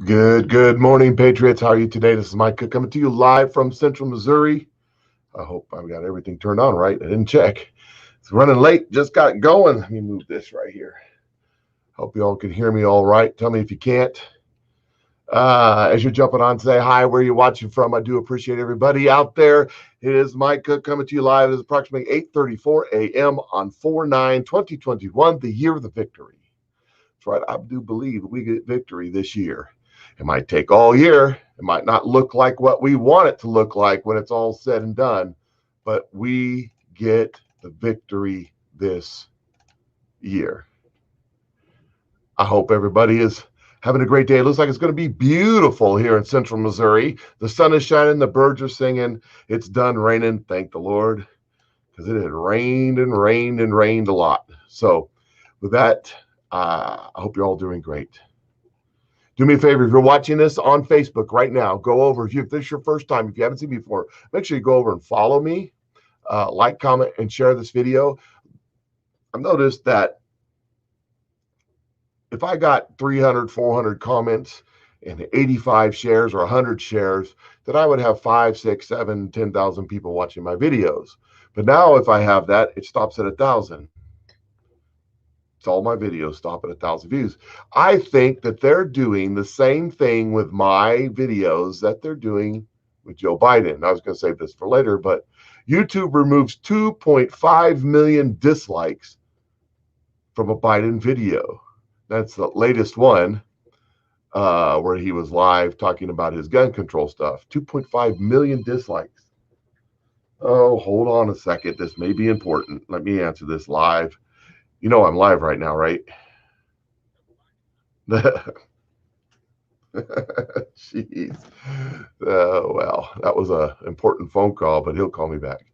Good morning, Patriots. How are you today? This is Mike Cook coming to you live from Central Missouri. I hope I've got everything turned on right. I didn't check. It's running late. Just got going. Let me move this right here. Hope you all can hear me all right. Tell me if you can't. As you're jumping on, say hi, where you're watching from. I do appreciate everybody out there. It is Mike Cook coming to you live. It is approximately 8:34 a.m. on 4/9/2021, the year of the victory. That's right. I do believe we get victory this year. It might take all year. It might not look like what we want it to look like when it's all said and done, but we get the victory this year. I hope everybody is having a great day. It looks like it's going to be beautiful here in Central Missouri. The sun is shining. The birds are singing. It's done raining. Thank the Lord, because it had rained and rained and rained a lot. So with that, I hope you're all doing great. Do me a favor, if you're watching this on Facebook right now, go over. If this is your first time, if you haven't seen me before, make sure you go over and follow me, like, comment, and share this video. I've noticed that if I got 300, 400 comments and 85 shares or 100 shares, that I would have 5, 6, 7, 10,000 people watching my videos. But now if I have that, it stops at 1,000. It's all my videos stop at 1,000 views. I think that they're doing the same thing with my videos that they're doing with Joe Biden. I was going to save this for later, but YouTube removes 2.5 million dislikes from a Biden video. That's the latest one where he was live talking about his gun control stuff. 2.5 million dislikes. Oh, hold on a second. This may be important. Let me answer this live. You know I'm live right now, right? Jeez. Well, that was an important phone call, but he'll call me back.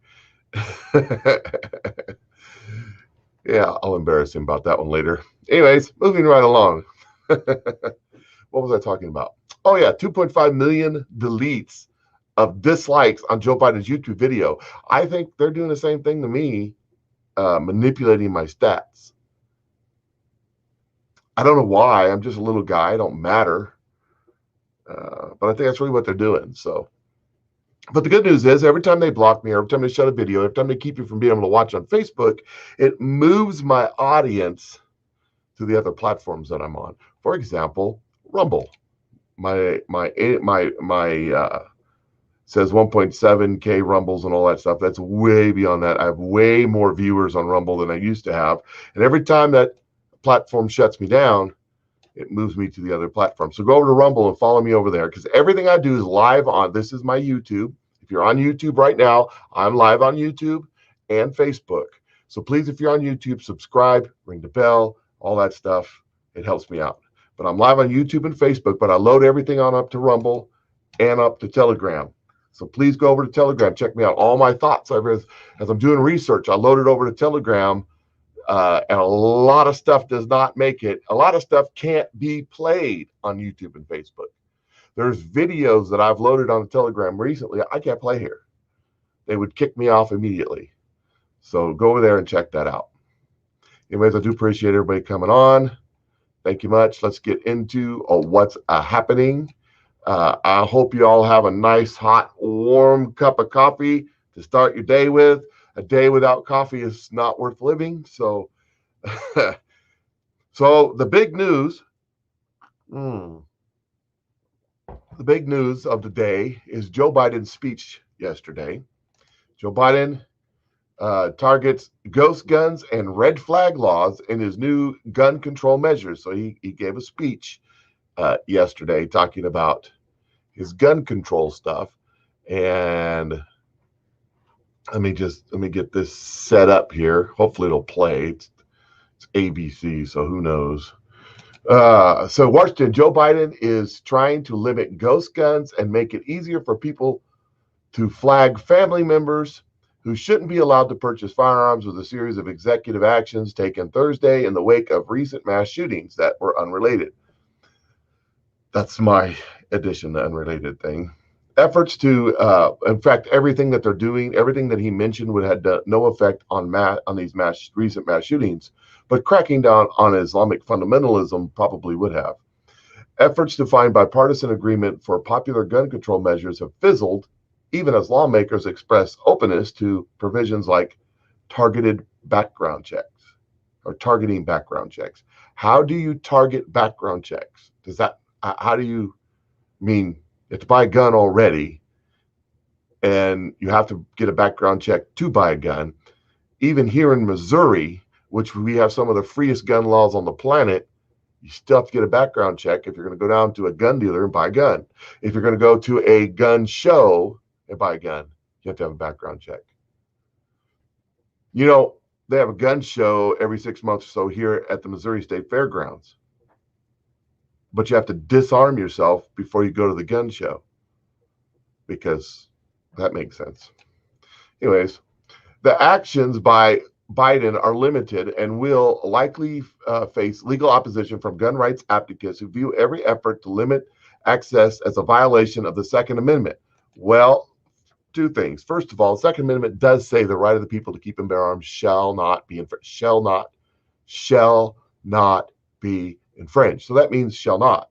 Yeah, I'll embarrass him about that one later. Anyways, moving right along. What was I talking about? Oh, yeah, 2.5 million deletes of dislikes on Joe Biden's YouTube video. I think they're doing the same thing to me, manipulating my stats. I don't know why. I'm just a little guy. I don't matter. But I think that's really what they're doing. So, but the good news is every time they block me, every time they shut a video, every time they keep you from being able to watch on Facebook, it moves my audience to the other platforms that I'm on. For example, Rumble. My says 1.7K Rumbles and all that stuff. That's way beyond that. I have way more viewers on Rumble than I used to have. And every time that platform shuts me down, it moves me to the other platform. So go over to Rumble and follow me over there, because everything I do is live on. This is my YouTube. If you're on YouTube right now, I'm live on YouTube and Facebook. So please, if you're on YouTube, subscribe, ring the bell, all that stuff. It helps me out. But I'm live on YouTube and Facebook, but I load everything on up to Rumble and up to Telegram. So please go over to Telegram. Check me out. All my thoughts as I'm doing research, I load it over to Telegram. And a lot of stuff does not make it. A lot of stuff can't be played on YouTube and Facebook. There's videos that I've loaded on Telegram recently I can't play here. They would kick me off immediately. So go over there and check that out. Anyways, I do appreciate everybody coming on. Thank you much. Let's get into what's happening. I hope you all have a nice, hot, warm cup of coffee to start your day with. A day without coffee is not worth living. So, so the big news of the day is Joe Biden's speech yesterday. Joe Biden targets ghost guns and red flag laws in his new gun control measures. So he gave a speech yesterday talking about his gun control stuff. And let me get this set up here. Hopefully it'll play. It's ABC, so who knows. So Washington, Joe Biden is trying to limit ghost guns and make it easier for people to flag family members who shouldn't be allowed to purchase firearms, with a series of executive actions taken Thursday in the wake of recent mass shootings that were unrelated. That's my addition to unrelated thing. Efforts to, in fact, everything that they're doing, everything that he mentioned would have no effect on these recent mass shootings, but cracking down on Islamic fundamentalism probably would have. Efforts to find bipartisan agreement for popular gun control measures have fizzled, even as lawmakers express openness to provisions like targeted background checks or targeting background checks. How do you target background checks? How do you mean you have to buy a gun already and you have to get a background check to buy a gun? Even here in Missouri, which we have some of the freest gun laws on the planet, you still have to get a background check if you're going to go down to a gun dealer and buy a gun. If you're going to go to a gun show and buy a gun, you have to have a background check. You know, they have a gun show every 6 months or so here at the Missouri State Fairgrounds. But you have to disarm yourself before you go to the gun show, because that makes sense. Anyways, the actions by Biden are limited and will likely face legal opposition from gun rights advocates who view every effort to limit access as a violation of the Second Amendment. Well, two things. First of all, the Second Amendment does say the right of the people to keep and bear arms shall not be infringed. Shall not be infringed. So that means shall not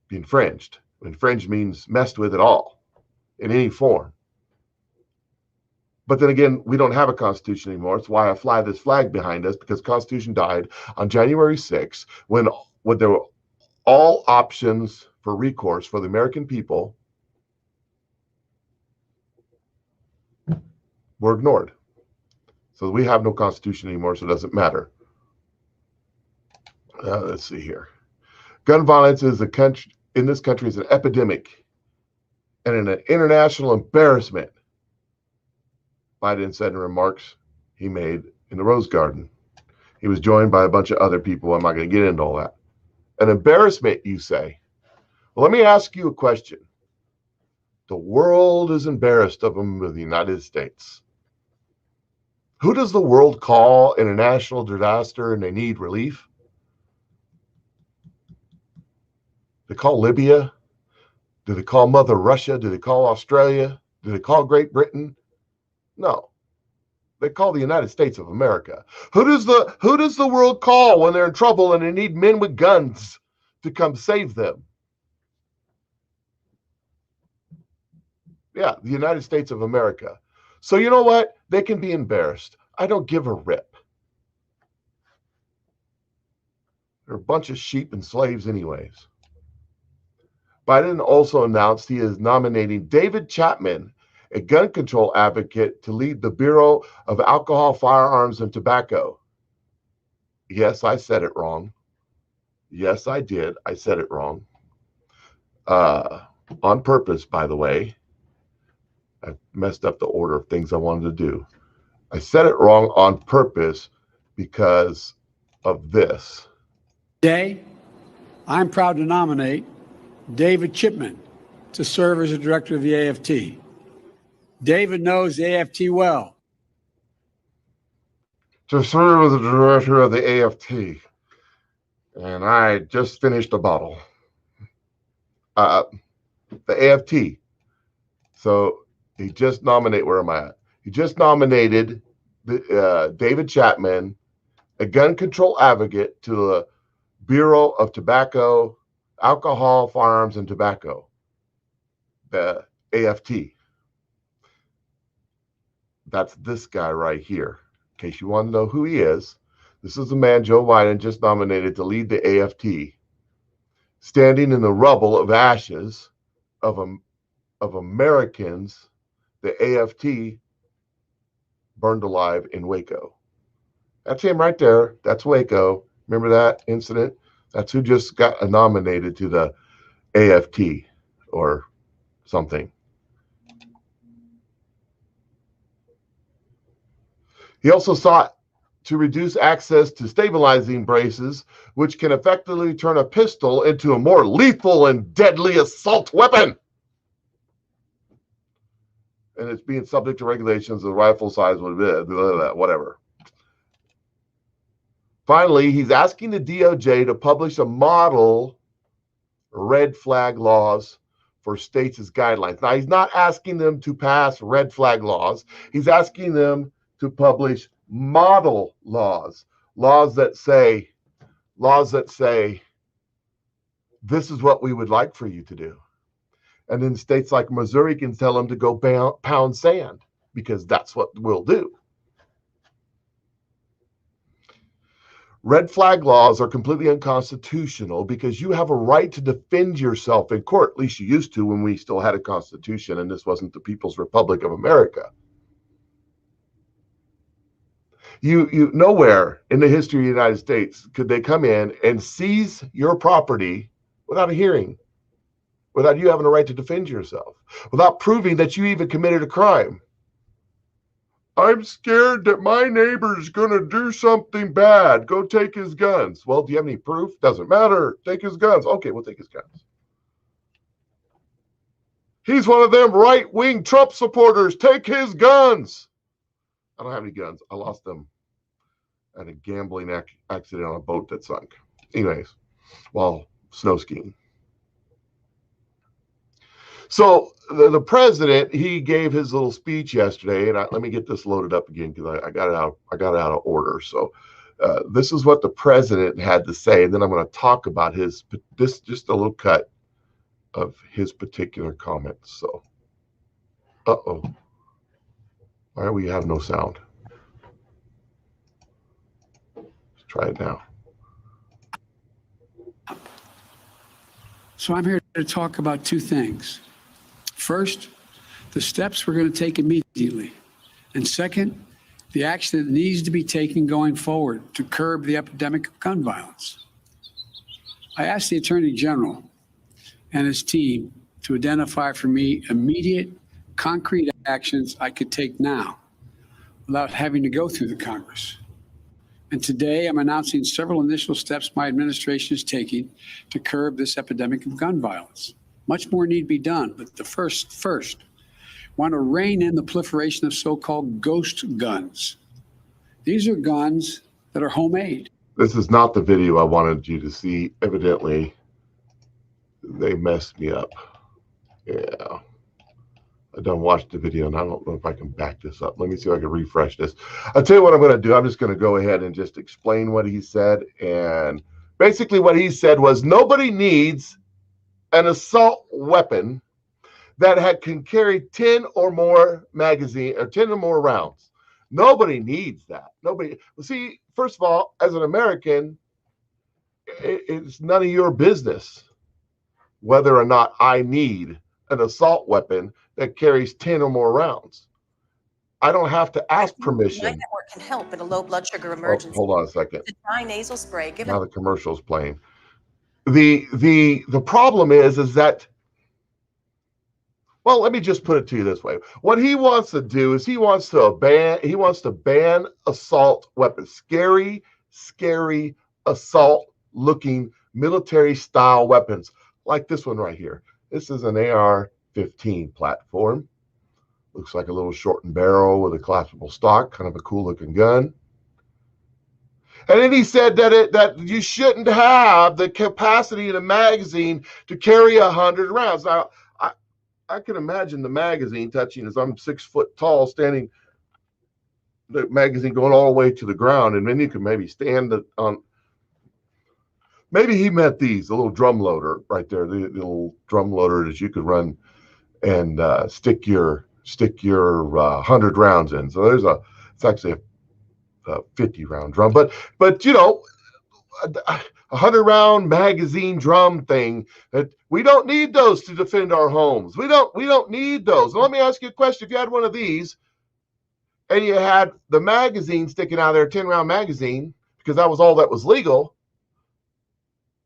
be infringed. Infringed means messed with at all in any form. But then again, we don't have a Constitution anymore. That's why I fly this flag behind us, because the Constitution died on January 6th when there were all options for recourse for the American people were ignored. So we have no Constitution anymore, so it doesn't matter. Let's see here. Gun violence in this country is an epidemic and an international embarrassment, Biden said in remarks he made in the Rose Garden. He was joined by a bunch of other people. I'm not going to get into all that. An embarrassment, you say? Well, let me ask you a question. The world is embarrassed of them with the United States. Who does the world call in a national disaster and they need relief? They call Libya? Do they call Mother Russia? Do they call Australia? Do they call Great Britain? No. They call the United States of America. Who does the world call when they're in trouble and they need men with guns to come save them? Yeah, the United States of America. So you know what? They can be embarrassed. I don't give a rip. They're a bunch of sheep and slaves anyways. Biden also announced he is nominating David Chapman, a gun control advocate, to lead the Bureau of Alcohol, Firearms, and Tobacco. Yes, I said it wrong. Yes, I did. I said it wrong. On purpose, by the way. I messed up the order of things I wanted to do. I said it wrong on purpose because of this. Today, I'm proud to nominate David Chapman to serve as the director of the AFT. David knows the AFT well. To serve as the director of the AFT. And I just finished a bottle. The AFT. So he just nominated, where am I at? He just nominated David Chapman, a gun control advocate, to the Bureau of Tobacco, Alcohol, Firearms, and Tobacco, the AFT. That's this guy right here. In case you want to know who he is, this is the man Joe Biden just nominated to lead the AFT, standing in the rubble of ashes of Americans the AFT burned alive in Waco. That's him right there. That's Waco. Remember that incident? That's who just got nominated to the AFT or something. He also sought to reduce access to stabilizing braces, which can effectively turn a pistol into a more lethal and deadly assault weapon. And it's being subject to regulations of the rifle size, whatever. Finally, he's asking the DOJ to publish a model red flag laws for states as guidelines. Now, he's not asking them to pass red flag laws. He's asking them to publish model laws, laws that say This is what we would like for you to do. And then states like Missouri can tell them to go pound sand, because that's what we'll do. Red flag laws are completely unconstitutional because you have a right to defend yourself in court. At least you used to when we still had a constitution and this wasn't the People's Republic of America. You nowhere in the history of the United States could they come in and seize your property without a hearing, without you having a right to defend yourself, without proving that you even committed a crime. I'm scared that my neighbor's going to do something bad. Go take his guns. Well, do you have any proof? Doesn't matter. Take his guns. Okay, we'll take his guns. He's one of them right-wing Trump supporters. Take his guns. I don't have any guns. I lost them at a gambling accident on a boat that sunk. Anyways, while snow skiing. So the president, he gave his little speech yesterday, and let me get this loaded up again because I got it out. I got it out of order. So this is what the president had to say, and then I'm going to talk about just a little cut of his particular comments. So, why do we have no sound? Let's try it now. So I'm here to talk about two things. First, the steps we're going to take immediately. And second, the action that needs to be taken going forward to curb the epidemic of gun violence. I asked the Attorney General and his team to identify for me immediate, concrete actions I could take now without having to go through the Congress. And today I'm announcing several initial steps my administration is taking to curb this epidemic of gun violence. Much more need to be done, but the first, want to rein in the proliferation of so-called ghost guns. These are guns that are homemade. This is not the video I wanted you to see. Evidently, they messed me up. Yeah. I done watched the video, and I don't know if I can back this up. Let me see if I can refresh this. I'll tell you what I'm going to do. I'm just going to go ahead and just explain what he said. And basically what he said was nobody needs an assault weapon that can carry 10 or more magazine or 10 or more rounds. Nobody needs that. Nobody. See, first of all, as an American, it's none of your business whether or not I need an assault weapon that carries 10 or more rounds. I don't have to ask permission. My network can help in a low blood sugar emergency. Hold on a second. The dry nasal spray. Now the commercial's playing. The problem is that, well, let me just put it to you this way. What he wants to do is he wants to ban assault weapons, scary assault looking military style weapons like this one right here. This is an AR-15 platform. Looks like a little shortened barrel with a collapsible stock, kind of a cool looking gun. And then he said that you shouldn't have the capacity in a magazine to carry 100 rounds. Now, I can imagine the magazine touching as I'm 6 foot tall, standing, the magazine going all the way to the ground, and then you can maybe stand on. Maybe he meant these, the little drum loader right there, the little drum loader that you could run and stick your 100 rounds in. So it's actually a 50 round drum, but you know, a 100 round magazine drum thing, that we don't need those to defend our homes. We don't need those. And let me ask you a question. If you had one of these and you had the magazine sticking out of there, 10 round magazine, because that was all that was legal,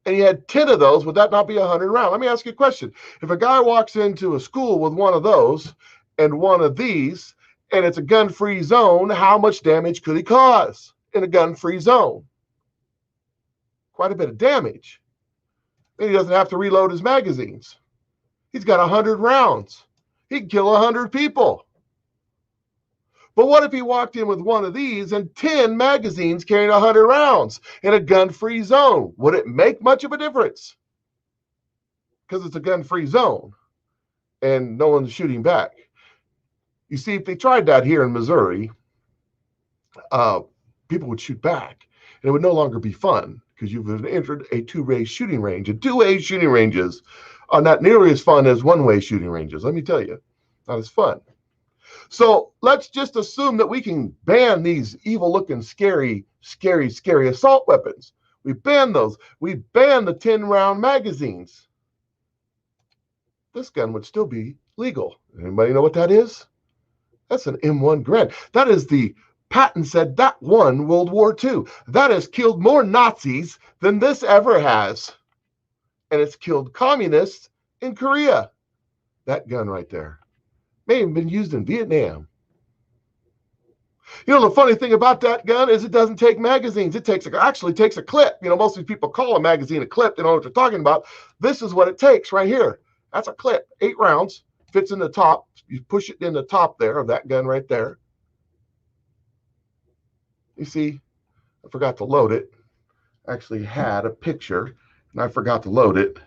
and you had 10 of those, would that not be 100 round? Let me ask you a question. If a guy walks into a school with one of those and one of these, and it's a gun-free zone, how much damage could he cause in a gun-free zone? Quite a bit of damage. Then he doesn't have to reload his magazines. He's got 100 rounds. He can kill 100 people. But what if he walked in with one of these and 10 magazines carrying 100 rounds in a gun-free zone? Would it make much of a difference? Because it's a gun-free zone and no one's shooting back. You see, if they tried that here in Missouri, people would shoot back, and it would no longer be fun because you've entered a two-way shooting range. And two-way shooting ranges are not nearly as fun as one-way shooting ranges. Let me tell you, not as fun. So let's just assume that we can ban these evil-looking, scary assault weapons. We ban those. We ban the 10-round magazines. This gun would still be legal. Anybody know what that is? That's an M1 Garand. That is the patent said that won World War II. That has killed more Nazis than this ever has. And it's killed communists in Korea. That gun right there may have been used in Vietnam. You know, the funny thing about that gun is it doesn't take magazines. It actually takes a clip. You know, most of these people call a magazine a clip. They don't know what they're talking about. This is what it takes right here. That's a clip, 8 rounds, fits in the top. You push it in the top there of that gun right there. You see, I forgot to load it. I actually had a picture, and I forgot to load it.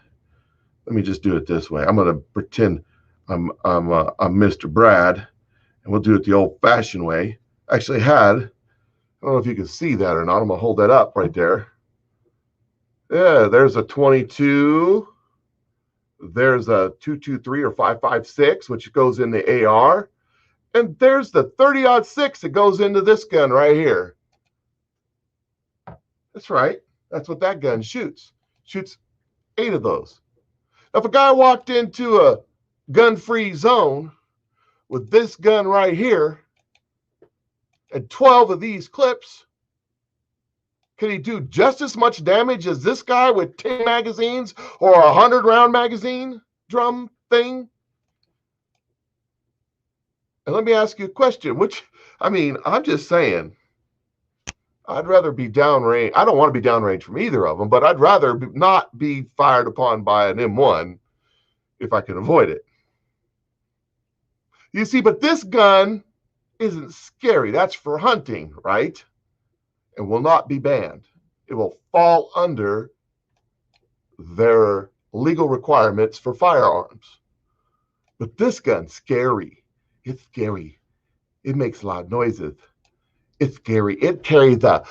Let me just do it this way. I'm going to pretend I'm Mr. Brad, and we'll do it the old-fashioned way. I actually had, I don't know if you can see that or not. I'm going to hold that up right there. Yeah, there's a 22. There's a 223 or 5.56, which goes in the AR. And there's the 30-06 that goes into this gun right here. That's right. That's what that gun shoots. Shoots 8 of those. Now, if a guy walked into a gun-free zone with this gun right here and 12 of these clips, can he do just as much damage as this guy with 10 magazines or a 100-round magazine drum thing? And let me ask you a question, I'm just saying, I'd rather be downrange. I don't want to be downrange from either of them, but I'd rather not be fired upon by an M1 if I can avoid it. You see, but this gun isn't scary. That's for hunting, right? And will not be banned. It will fall under their legal requirements for firearms. But this gun's scary. It's scary. It makes loud noises. It's scary. It carries a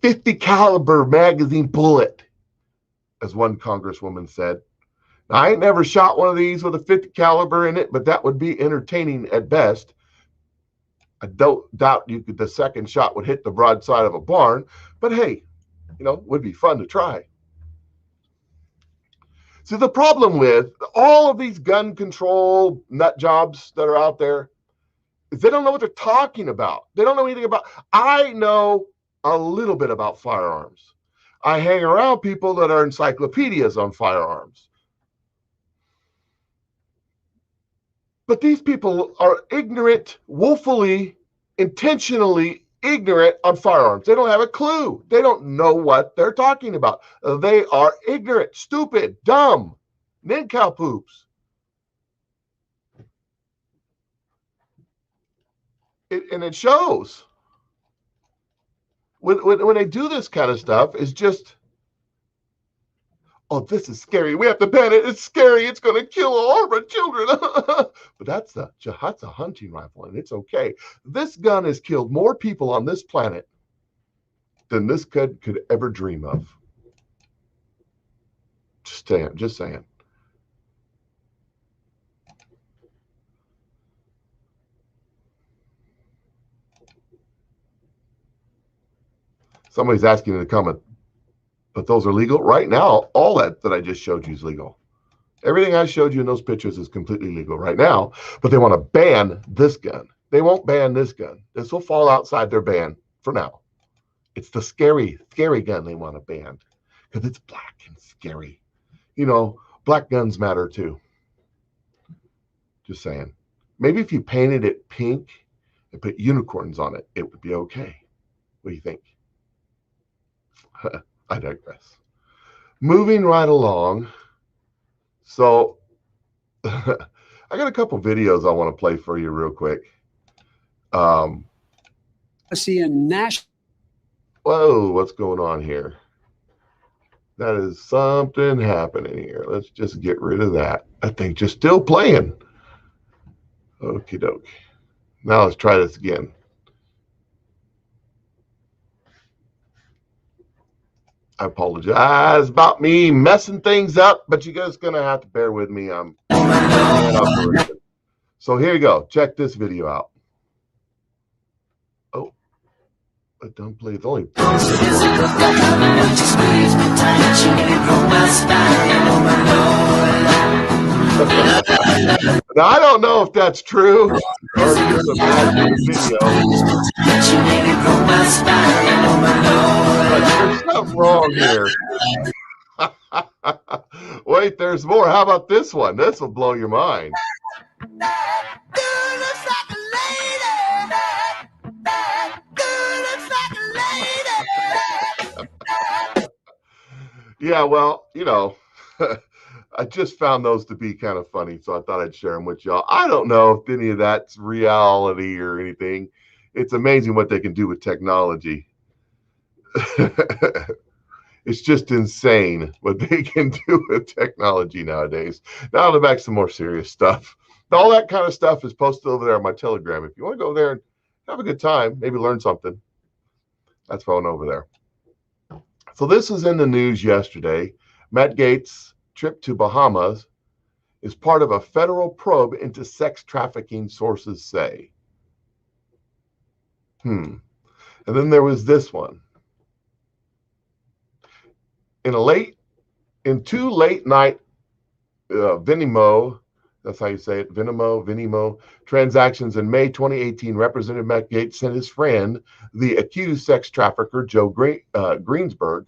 50 caliber magazine bullet, as one congresswoman said. Now, I ain't never shot one of these with a 50 caliber in it, but that would be entertaining at best. I don't doubt the second shot would hit the broadside of a barn, but hey, you know, it would be fun to try. See, the problem with all of these gun control nut jobs that are out there is they don't know what they're talking about. They don't know anything about. I know a little bit about firearms. I hang around people that are encyclopedias on firearms. But these people are ignorant, woefully, intentionally ignorant on firearms. They don't have a clue. They don't know what they're talking about. They are ignorant, stupid, dumb, nincompoops. And it shows. When they do this kind of stuff, it's just, oh, this is scary. We have to ban it. It's scary. It's going to kill all of our children. But that's a hunting rifle, and it's okay. This gun has killed more people on this planet than this kid could ever dream of. Just saying. Somebody's asking in the comment, but those are legal? Right now, all that I just showed you is legal. Everything I showed you in those pictures is completely legal right now, but they want to ban this gun. They won't ban this gun. This will fall outside their ban for now. It's the scary gun they want to ban because it's black and scary. You know, black guns matter too. Just saying. Maybe if you painted it pink and put unicorns on it, it would be okay. What do you think? I digress. Moving right along. So I got a couple videos I want to play for you real quick. I see a national. Whoa, what's going on here? That is something happening here. Let's just get rid of that. I think just still playing. Okie doke. Now let's try this again. I apologize about me messing things up, but you guys gonna have to bear with me. I'm so here you go. Check this video out. Oh, but don't play. It's only. Now I don't know if that's true or just a bad video. But there's something wrong here. Wait, there's more. How about this one? This will blow your mind. Yeah, well, you know, I just found those to be kind of funny, so I thought I'd share them with y'all. I don't know if any of that's reality or anything. It's amazing what they can do with technology. It's just insane what they can do with technology nowadays. Now to back some more serious stuff. All that kind of stuff is posted over there on my Telegram. If you want to go there and have a good time, maybe learn something, that's going over there. So this is in the news yesterday. Matt Gaetz' trip to Bahamas is part of a federal probe into sex trafficking, sources say. And then there was this one. In two late night Venmo, that's how you say it, Venmo transactions in May 2018, Representative Matt Gaetz sent his friend, the accused sex trafficker Joe Greenberg,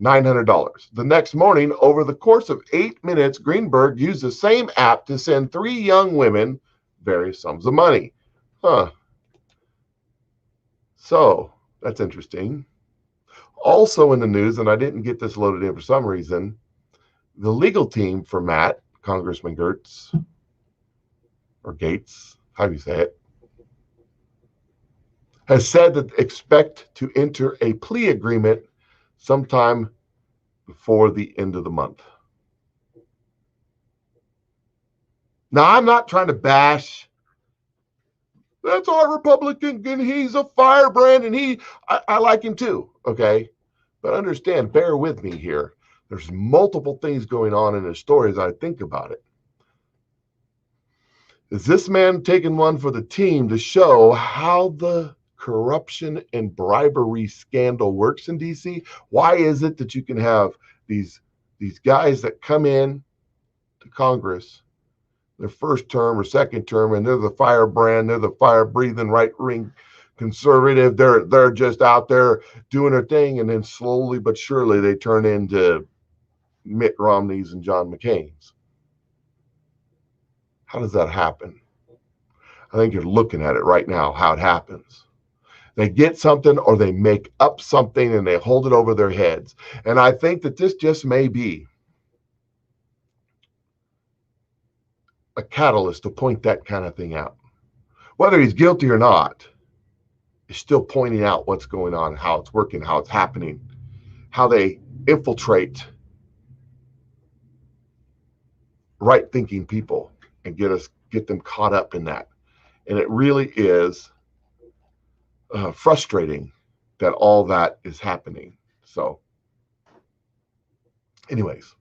$900. The next morning, over the course of 8 minutes, Greenberg used the same app to send 3 young women various sums of money. So that's interesting. Also in the news, and I didn't get this loaded in for some reason, the legal team for Matt, Congressman Gaetz, how do you say it, has said that expect to enter a plea agreement sometime before the end of the month. Now, I'm not trying to bash. That's our Republican, and he's a firebrand, and I like him too, okay? But understand, bear with me here. There's multiple things going on in his story as I think about it. Is this man taking one for the team to show how the corruption and bribery scandal works in D.C.? Why is it that you can have these guys that come in to Congress, their first term or second term, and they're the firebrand, they're the fire-breathing right-wing conservative, they're just out there doing their thing, and then slowly but surely they turn into Mitt Romney's and John McCain's. How does that happen? I think you're looking at it right now, how it happens. They get something or they make up something and they hold it over their heads. And I think that this just may be a catalyst to point that kind of thing out. Whether he's guilty or not, is still pointing out what's going on, how it's working, how it's happening, how they infiltrate right-thinking people and get them caught up in that. And it really is frustrating that all that is happening. So anyways,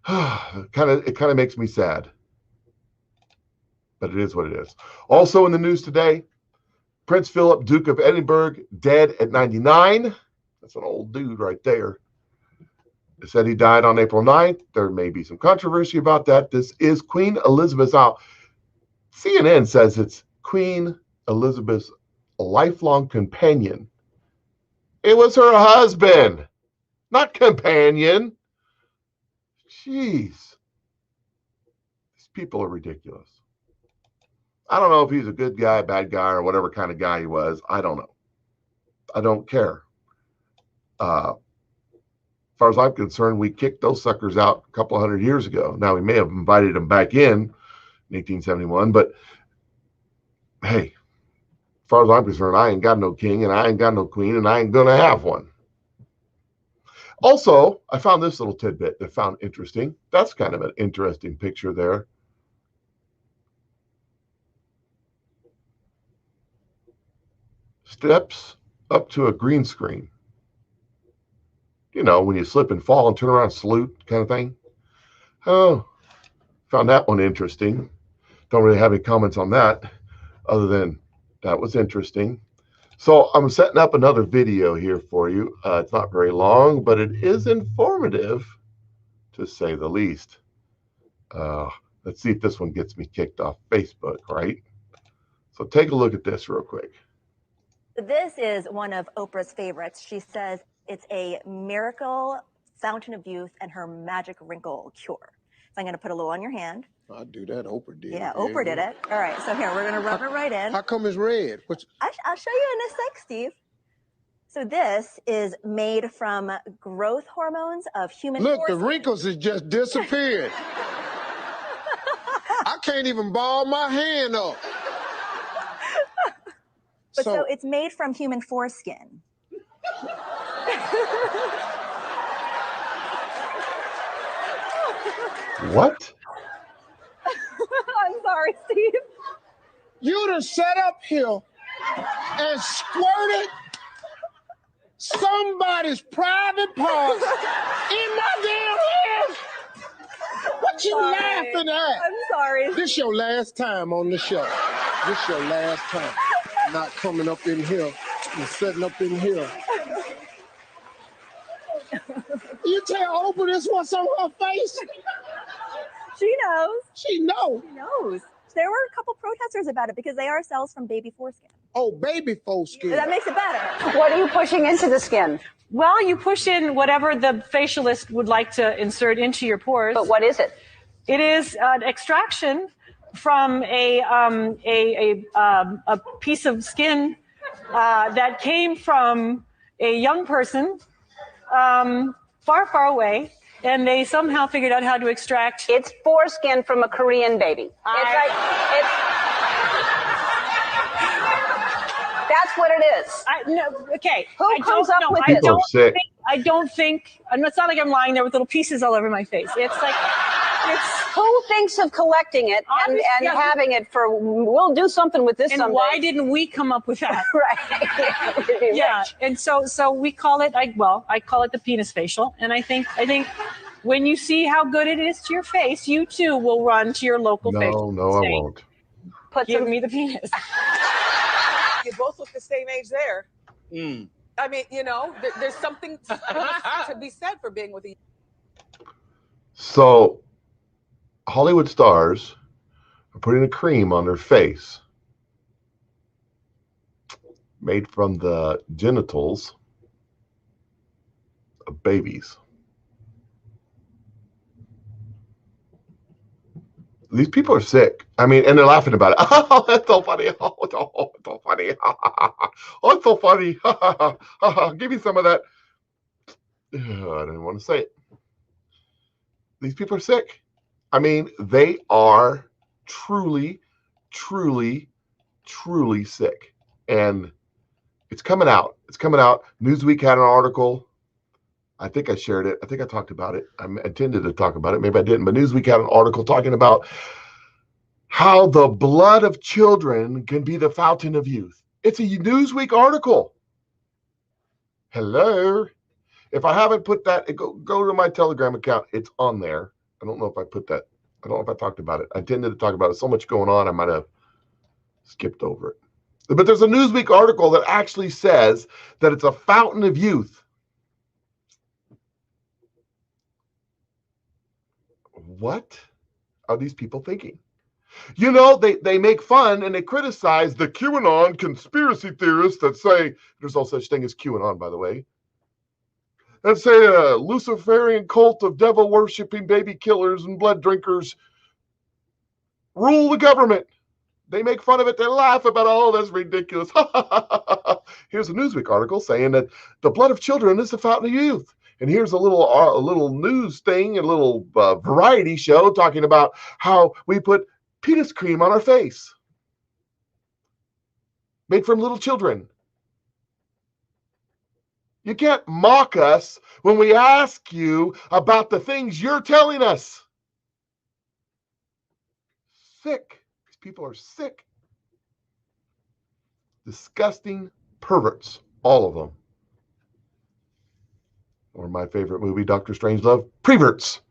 it kind of makes me sad, but it is what it is. Also in the news today, Prince Philip, Duke of Edinburgh, dead at 99. That's an old dude right there. It said he died on April 9th. There may be some controversy about that. This is Queen Elizabeth's out. CNN says it's Queen Elizabeth's lifelong companion. It was her husband, not companion. Jeez. These people are ridiculous. I don't know if he's a good guy, bad guy, or whatever kind of guy he was. I don't know. I don't care. As far as I'm concerned, we kicked those suckers out a couple 100 years ago. Now, we may have invited them back in 1871, but hey, as far as I'm concerned, I ain't got no king and I ain't got no queen and I ain't going to have one. Also, I found this little tidbit that I found interesting. That's kind of an interesting picture there. Steps up to a green screen. you know, when you slip and fall and turn around and salute kind of thing. Oh, found that one interesting. Don't really have any comments on that other than that was interesting. So I'm setting up another video here for you. It's not very long, but it is informative to say the least. Let's see if this one gets me kicked off Facebook, right? So take a look at this real quick. This is one of Oprah's favorites. She says it's a miracle fountain of youth and her magic wrinkle cure. So I'm going to put a little on your hand. I'll do that. Oprah did. Yeah, Oprah did it. All right, so here, we're going to rub it right in. How come it's red? I'll show you in a sec, Steve. So this is made from growth hormones of human Look, foreskin. the wrinkles has just disappeared. I can't even ball my hand up. But so it's made from human foreskin. What? I'm sorry, Steve. You'd have sat up here and squirted somebody's private parts in my damn hand. What you laughing at? I'm sorry. This your last time on the show. This your last time. Not coming up in here and sitting up in here. You tell Oprah this what's on her face? She knows. She know. She knows. There were a couple protesters about it because they are cells from baby foreskin. Oh, baby foreskin. That makes it better. What are you pushing into the skin? Well, you push in whatever the facialist would like to insert into your pores. But what is it? It is an extraction from a piece of skin that came from a young person far, far away, and they somehow figured out how to extract. It's foreskin from a Korean baby. That's what it is. Okay. Who comes up with this? People are sick. I don't think. It's not like I'm lying there with little pieces all over my face. It's like, who thinks of collecting it and having it for? We'll do something with this and someday. why didn't we come up with that? Right. Yeah, and so we call it. I call it the penis facial, and I think when you see how good it is to your face, you too will run to your local facial. No, I won't. Give me the penis. You both look the same age there. I mean, you know, there's something to be said for being with each. So Hollywood stars are putting a cream on their face made from the genitals of babies. These people are sick. I mean, and they're laughing about it. Oh, that's so funny. Oh, it's so funny. Oh, it's so funny. Give me some of that. I didn't want to say it. These people are sick. I mean, they are truly, truly, truly sick. And it's coming out. It's coming out. Newsweek had an article. I think I shared it. I think I talked about it. I intended to talk about it. Maybe I didn't. But Newsweek had an article talking about how the blood of children can be the fountain of youth. It's a Newsweek article. Hello. If I haven't put that, go to my Telegram account. It's on there. I don't know if I put that. I don't know if I talked about it. I intended to talk about it. So much going on, I might have skipped over it. But there's a Newsweek article that actually says that it's a fountain of youth. What are these people thinking? You know, they make fun and they criticize the QAnon conspiracy theorists that say there's no such thing as QAnon, by the way. That say a Luciferian cult of devil-worshipping baby killers and blood drinkers rule the government. They make fun of it. They laugh about, oh, that's ridiculous. Here's a Newsweek article saying that the blood of children is the fountain of youth. And here's a little news thing, a little variety show talking about how we put penis cream on our face, made from little children. You can't mock us when we ask you about the things you're telling us. Sick. These people are sick. Disgusting perverts, all of them. or my favorite movie, Dr. Strangelove, preverts.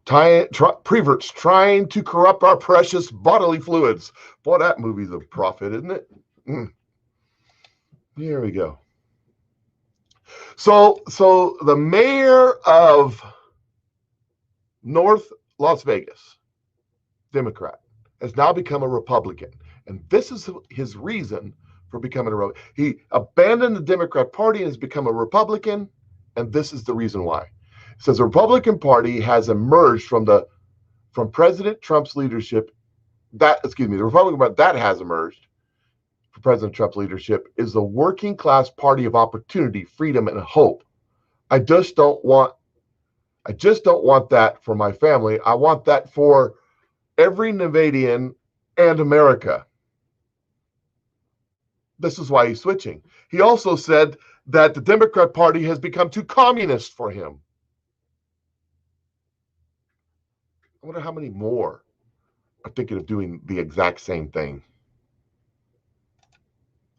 Preverts trying to corrupt our precious bodily fluids. Boy, that movie's a prophet, isn't it? Here we go. So the mayor of North Las Vegas, Democrat, has now become a Republican. And this is his reason for becoming a Republican. He abandoned the Democrat Party and has become a Republican, and this is the reason why. It says the Republican Party has emerged from President Trump's leadership. The Republican Party that has emerged from President Trump's leadership is the working class party of opportunity, freedom, and hope. I just don't want that for my family. I want that for every Nevadian and America. This is why he's switching. He also said that the Democrat Party has become too communist for him. I wonder how many more are thinking of doing the exact same thing.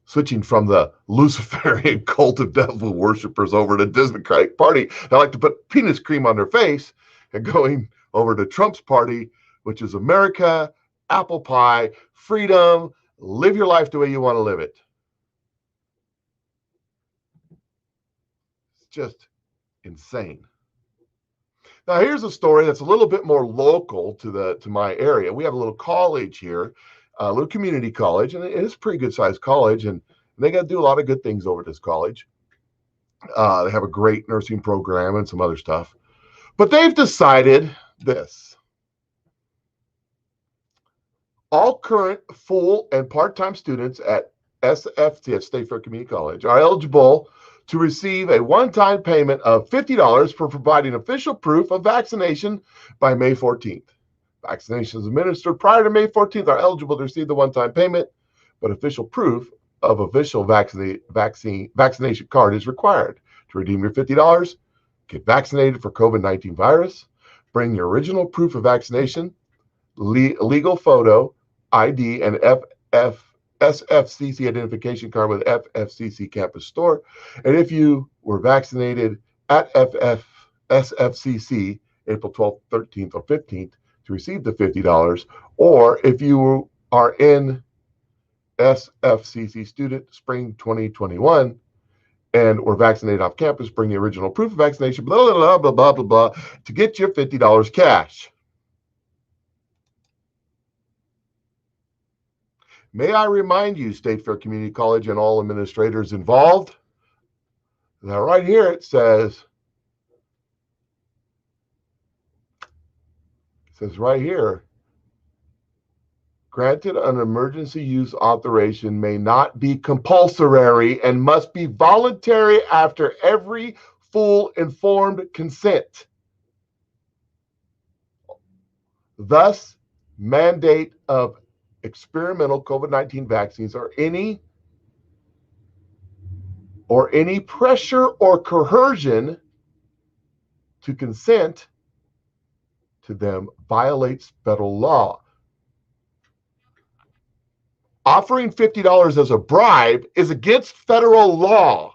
Switching from the Luciferian cult of devil worshippers over to the Democratic Party that like to put penis cream on their face, and going over to Trump's party, which is America, apple pie, freedom, live your life the way you want to live it. It's just insane. Now, here's a story that's a little bit more local to my area. We have a little college here, a little community college, and it is a pretty good-sized college, and they got to do a lot of good things over at this college. They have a great nursing program and some other stuff. But they've decided this. All current full and part-time students at SFC, at State Fair Community College, are eligible to receive a one-time payment of $50 for providing official proof of vaccination by May 14th. Vaccinations administered prior to May 14th are eligible to receive the one-time payment, but official proof of official vaccination card is required. To redeem your $50, get vaccinated for COVID-19 virus, bring your original proof of vaccination, legal photo, ID, and SFCC identification card with FFCC campus store. And if you were vaccinated at SFCC April 12th, 13th, or 15th to receive the $50, or if you are in SFCC student spring 2021 and were vaccinated off campus, bring the original proof of vaccination, blah, blah, blah, blah, blah, blah, to get your $50 cash. May I remind you, State Fair Community College and all administrators involved, that right here it says right here, granted an emergency use authorization may not be compulsory and must be voluntary after every full informed consent. Thus, mandate of experimental COVID-19 vaccines or any pressure or coercion to consent to them violates federal law. Offering $50 as a bribe is against federal law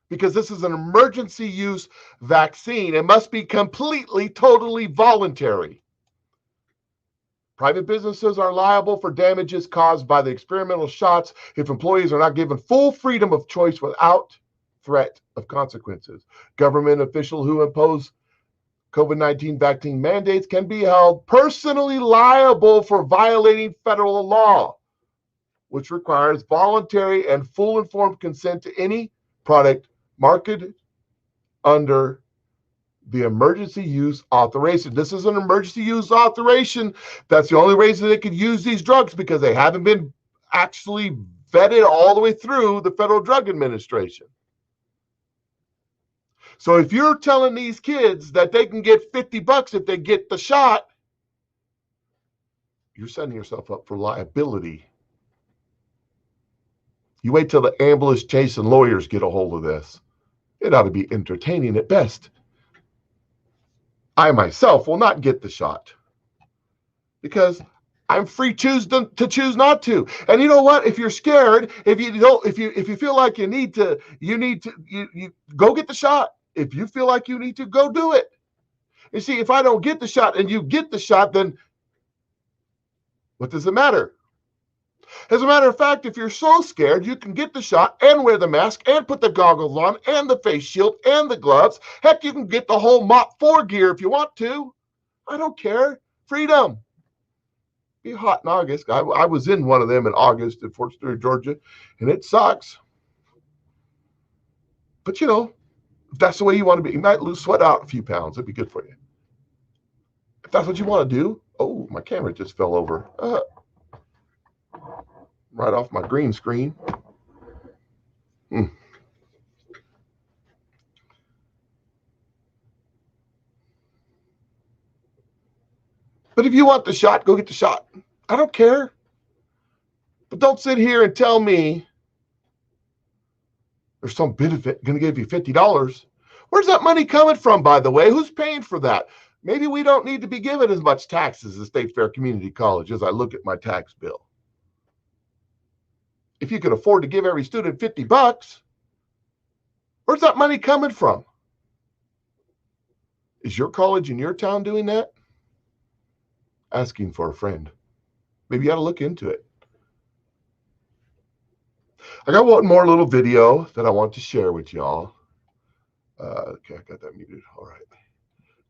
because this is an emergency use vaccine. It must be completely, totally voluntary. Private businesses are liable for damages caused by the experimental shots if employees are not given full freedom of choice without threat of consequences. Government officials who impose COVID-19 vaccine mandates can be held personally liable for violating federal law, which requires voluntary and full informed consent to any product marketed under the emergency use authorization. This is an emergency use authorization. That's the only reason they could use these drugs, because they haven't been actually vetted all the way through the Federal Drug Administration. So if you're telling these kids that they can get $50 if they get the shot, you're setting yourself up for liability. You wait till the ambulance chasing lawyers get a hold of this. It ought to be entertaining at best. I myself will not get the shot because I'm free to choose not to. And you know what? If you're scared, if you feel like you need to you go get the shot. If you feel like you need to, go do it. You see, if I don't get the shot and you get the shot, then what does it matter? As a matter of fact, if you're so scared, you can get the shot and wear the mask and put the goggles on and the face shield and the gloves. Heck, you can get the whole Mach 4 gear if you want to. I don't care. Freedom. Be hot in August. I was in one of them in August at Fort Stewart, Georgia, and it sucks. But you know, if that's the way you want to be, you might sweat out a few pounds. It'd be good for you. If that's what you want to do. Oh, my camera just fell over. Right off my green screen. But if you want the shot, go get the shot. I don't care. But don't sit here and tell me there's some benefit going to give you $50. Where's that money coming from, by the way? Who's paying for that? Maybe we don't need to be given as much taxes as State Fair Community College as I look at my tax bill. If you could afford to give every student $50, where's that money coming from? Is your college in your town doing that? Asking for a friend. Maybe you ought to look into it. I got one more little video that I want to share with y'all. Okay, I got that muted. All right.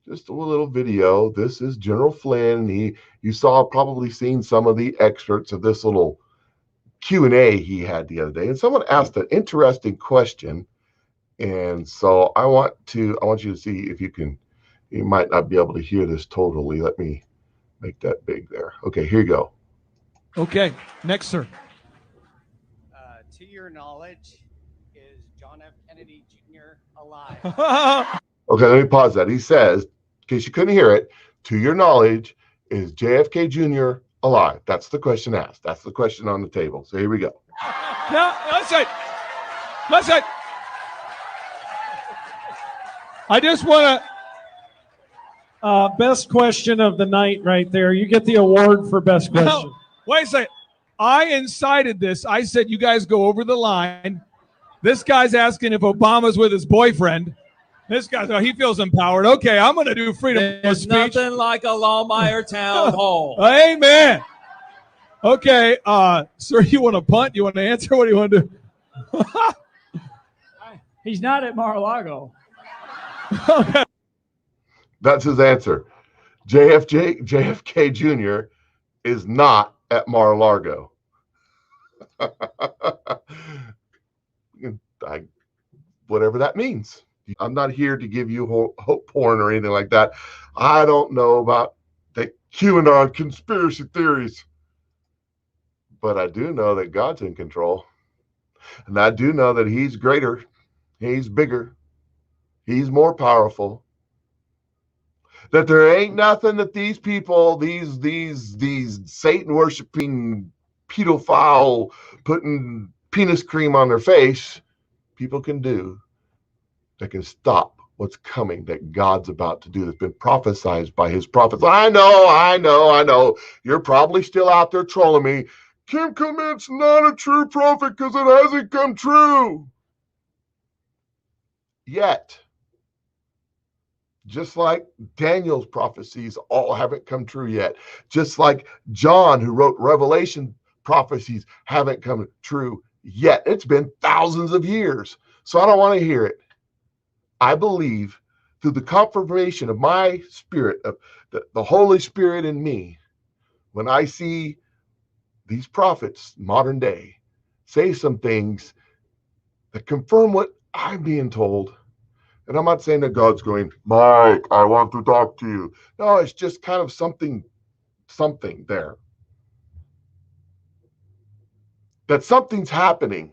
Just a little video. This is General Flynn. You saw probably seen some of the excerpts of this little Q&A he had the other day, and someone asked an interesting question, and so I want you to see if you can. You might not be able to hear this totally. Let me make that big there. Okay, here you go. Okay, next, sir. To your knowledge, is John F. Kennedy Jr. alive? Okay, let me pause that. He says, in case you couldn't hear it, to your knowledge, is JFK Jr. alive? That's the question asked. That's the question on the table. So here we go. No, listen. I just want to, best question of the night right there. You get the award for best question. no, wait a second. I incited this. I said, you guys go over the line. This guy's asking if Obama's with his boyfriend. This guy's, he feels empowered. Okay, I'm going to do freedom of speech. There's nothing like a Lawmeyer town hall. Amen. Okay, sir, you want to punt? You want to answer? What do you want to do? He's not at Mar-a-Lago. Okay. That's his answer. JFK Jr. is not at Mar-a-Lago. Whatever that means. I'm not here to give you hope porn or anything like that. I don't know about the QAnon conspiracy theories. But I do know that God's in control. And I do know that he's greater. He's bigger. He's more powerful. That there ain't nothing that these people, these Satan worshiping pedophile putting penis cream on their face, people can do that can stop what's coming, that God's about to do, that's been prophesied by his prophets. I know. You're probably still out there trolling me. Kim Clement's not a true prophet because it hasn't come true yet. Just like Daniel's prophecies all haven't come true yet. Just like John, who wrote Revelation prophecies, haven't come true yet. It's been thousands of years. So I don't want to hear it. I believe through the confirmation of my spirit, of the Holy Spirit in me, when I see these prophets, modern day, say some things that confirm what I'm being told. And I'm not saying that God's going, Mike, I want to talk to you. No, it's just kind of something there. That something's happening.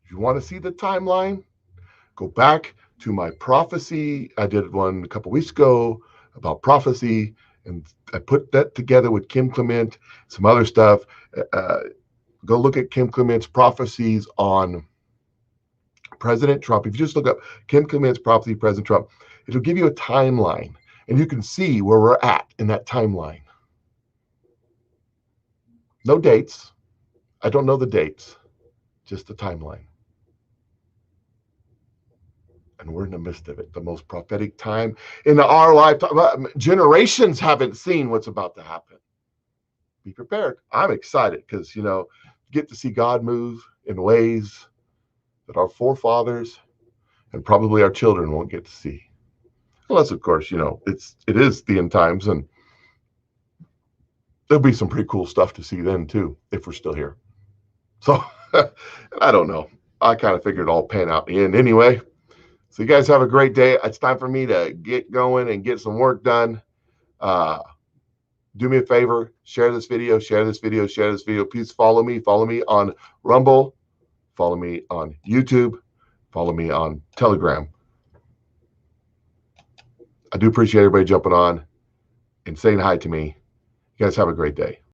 If you want to see the timeline, go back to my prophecy. I did one a couple weeks ago about prophecy, and I put that together with Kim Clement, some other stuff. Go look at Kim Clement's prophecies on President Trump. If you just look up Kim Clement's prophecy, President Trump, it'll give you a timeline, and you can see where we're at in that timeline. No dates. I don't know the dates, just the timeline. And we're in the midst of it, the most prophetic time in our lifetime. Generations haven't seen what's about to happen. Be prepared. I'm excited because, get to see God move in ways that our forefathers and probably our children won't get to see. Unless, of course, it is the end times, and there'll be some pretty cool stuff to see then too, if we're still here. So I don't know. I kind of figured it all pan out in the end anyway. So you guys have a great day. It's time for me to get going and get some work done. Do me a favor, share this video. Please follow me on Rumble, follow me on YouTube, follow me on Telegram. I do appreciate everybody jumping on and saying hi to me. You guys have a great day.